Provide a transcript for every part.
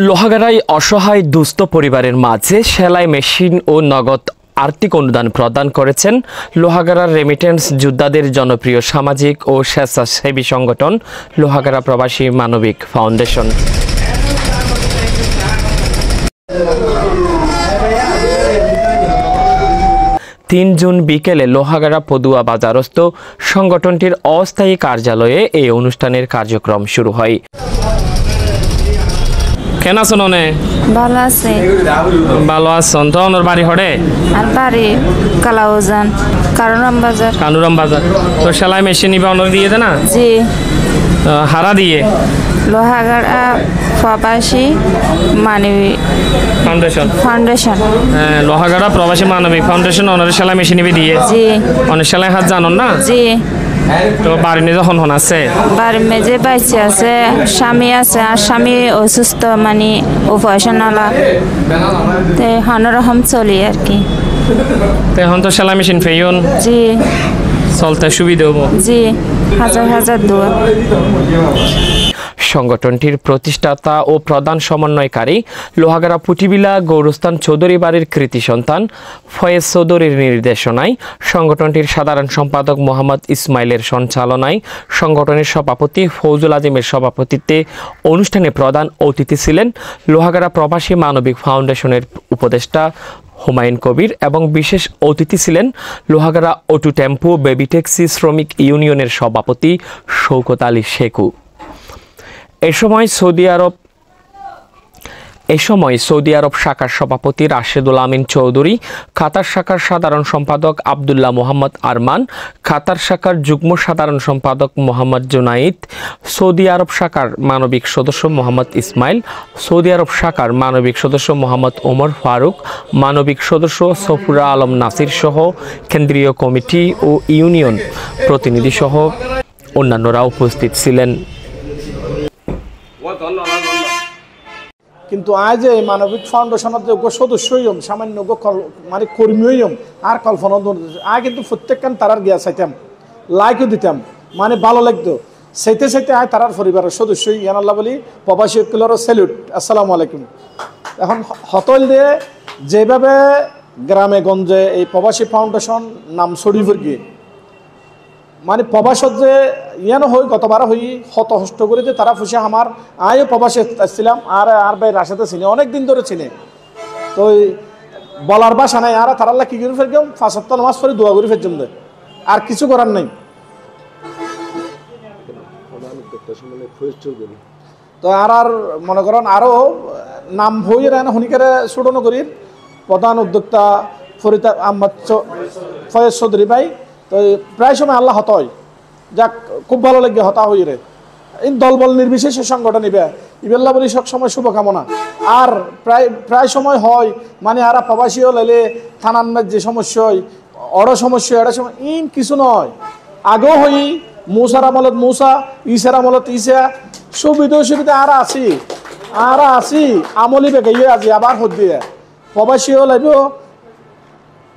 লোহাগাড়ায় অসহায় দুস্থ পরিবারের মাঝে সেলাই মেশিন ও নগদ আর্থিক অনুদান প্রদান করেছেন লোহাগাড়ার রেমিটেন্স যোদ্ধাদের জনপ্রিয় সামাজিক ও স্বেচ্ছাসেবী সংগঠন লোহাগাড়া প্রবাসী মানবিক ফাউন্ডেশন। ৩ জুন বিকেলে লোহাগাড়া পদুয়া বাজারস্থ সংগঠনটির অস্থায়ী কার্যালয়ে এই অনুষ্ঠানের কার্যক্রম শুরু হয়। কেন আছেন? ভালো আছে। ভালো আছেন তো? ওনার বাড়ি হড়ে আর বাড়ি কালাউজান কানুরাম বাজার। কানুরাম বাজার। তো সেলাই মেশিন নিবা ওনার দিয়ে দেনা? জি। হারা দিয়ে লোহাগাড়া প্রবাসী মানবিক ফাউন্ডেশন। হ্যাঁ, লোহাগাড়া প্রবাসী মানবিক ফাউন্ডেশন ওনার সেলাই মেশিন নিবে দিয়ে। জি। অনেক সেলাই হাত জানো না? জি। তো বাড়ি নিয়ে যখন হন আছে? বাড়ির মেজে বাইছে আছে, স্বামী আছে, আর স্বামী অসুস্থ, মানে অপারেশন হলা, তো হনরকম চলি আর কি। তো এখন তো সেলাই মেশিন পেয়ন? জি। চলতে সুবিধা হবো? জি, হাজার হাজার দোয়া। সংগঠনটির প্রতিষ্ঠাতা ও প্রধান সমন্বয়কারী লোহাগাড়া পুটিবিলা গৌরস্থান চৌধুরী বাড়ির কৃতি সন্তান ফয়েজ চৌধুরীর নির্দেশনায়, সংগঠনটির সাধারণ সম্পাদক মোহাম্মদ ইসমাইলের সঞ্চালনায়, সংগঠনের সভাপতি ফৌজুল আজিমের সভাপতিত্বে অনুষ্ঠানে প্রধান অতিথি ছিলেন লোহাগাড়া প্রবাসী মানবিক ফাউন্ডেশনের উপদেষ্টা হুমায়ুন কবির এবং বিশেষ অতিথি ছিলেন Lohagara auto tempo baby taxi শ্রমিক ইউনিয়নের সভাপতি শওকত আলী শেখু। এ সময় সৌদি আরব শাখার সভাপতি রাশেদুল আমিন চৌধুরী, কাতার শাখার সাধারণ সম্পাদক আবদুল্লাহ মোহাম্মদ আরমান, কাতার শাখার যুগ্ম সাধারণ সম্পাদক মোহাম্মদ জুনাইদ, সৌদি আরব শাখার মানবিক সদস্য মোহাম্মদ ইসমাইল, সৌদি আরব শাখার মানবিক সদস্য মোহাম্মদ ওমর ফারুক, মানবিক সদস্য সফুরা আলম নাসির সহ কেন্দ্রীয় কমিটি ও ইউনিয়ন প্রতিনিধি সহ অন্যান্যরা উপস্থিত ছিলেন। কিন্তু আজ এই মানবিক ফাউন্ডেশনের যোগ্য সদস্য হইম, সামান্য মানে কর্মী হইম, আর কল্পনা আয় কিন্তু প্রত্যেকখান তারার গিয়া চাইতাম, লাইকও দিতাম, মানে ভালো লাগতো। সেইতে আয় তারার পরিবারের সদস্য ইয়ানাল্লাহ বলি প্রবাসী ঐক্যেরও স্যালুট, আসসালামু আলাইকুম। এখন হতল দিয়ে যেভাবে গ্রামে গঞ্জে এই প্রবাসী ফাউন্ডেশন নাম ছড়িয়ে গিয়ে, মানে প্রবাসত যে ইয়ানো হই গতবার হই হত হষ্ট করে যে তারা ফুসে আমার আয়ও প্রবাসে আসছিলাম, আর ভাই রাশাতে চিনে অনেক দিন ধরে চিনে। তো বলার বাসা নাই, আর তারাল্লা কী করে ফেললাম 5 সপ্তাহ নামাজ পরে দোয়া করে ফেললাম, আর কিছু করার নেই। তো আর মনে করেন আরও নাম হয়ে না হনিকারে ছোটনো করি প্রধান উদ্যোক্তা ফরিদা আহমদ ফয়েজ চৌধুরী ভাই। তো প্রায় সময় আল্লাহ হতয় যাক, খুব ভালো লাগে হতা হই রে। এই দলবল নির্বিশেষে সংগঠন ইবেল্লা বলি সব সময় শুভকামনা। আর প্রায় সময় হয় মানে আর প্রবাসীও লাইলে থানার যে সমস্যা হয় অড় সমস্যা এটা সময় কিছু নয়, আগেও হই মূসার আমলত মূসা, ইসার আমলত ইসা, সুবিধা আর আছি আমলি বেগাইয়ে আজি আবার হত দিয়ে প্রবাসীও লাইব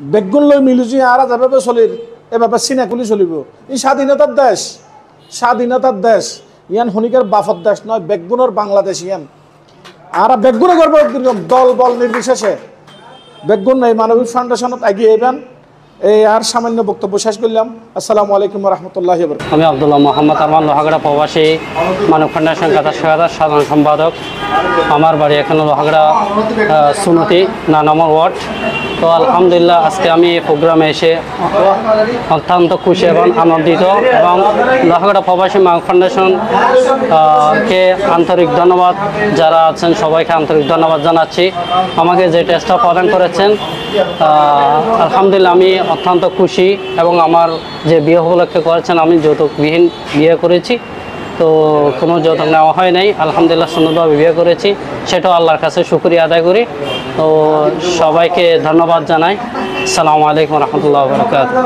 বেগুন লই মিলুজি আর যাবে চলির এভাবে চিনাকুলি চলিব। ই স্বাধীনতার দেশ ইয়ান হনিকার বাফত দেশ নয়, বেগুনের বাংলাদেশ ইয়ান। আর বেগুনে করব দল বল নির্বিশেষে বেগুন এই মানবিক ফাউন্ডেশনত এগিয়ে এবেন। এই আর সামান্য বক্তব্য শেষ করলাম। আসসালামু আলাইকুম রহমতুল্লাহি। আমি আবদুল্লাহ মোহাম্মদ আরমান, লোহাগাড়া প্রবাসী মানব ফাউন্ডেশন কাতার শাখার সাধারণ সম্পাদক। আমার বাড়ি এখানে লোহাগাড়া সুনতি 9 নম্বর ওয়ার্ড। তো আলহামদুলিল্লাহ আজকে আমি এই প্রোগ্রামে এসে অত্যন্ত খুশি এবং আনন্দিত, এবং লোহাগাড়া প্রবাসী মানব ফাউন্ডেশন কে আন্তরিক ধন্যবাদ, যারা আছেন সবাইকে আন্তরিক ধন্যবাদ জানাচ্ছি। আমাকে যে টেস্টটা প্রদান করেছেন আলহামদুলিল্লাহ আমি অত্যন্ত খুশি, এবং আমার যে বিয়ে উপলক্ষে করেছেন আমি যৌতুকবিহীন বিয়ে করেছি, তো কোনো যৌতুক নেওয়া হয় নাই। আলহামদুলিল্লাহ সুন্দরভাবে বিয়ে করেছি, সেটাও আল্লাহর কাছে শুকরিয়া আদায় করি। তো সবাইকে ধন্যবাদ জানাই। আসসালামু আলাইকুম রহমতুল্লাহ বারাকাতুহু।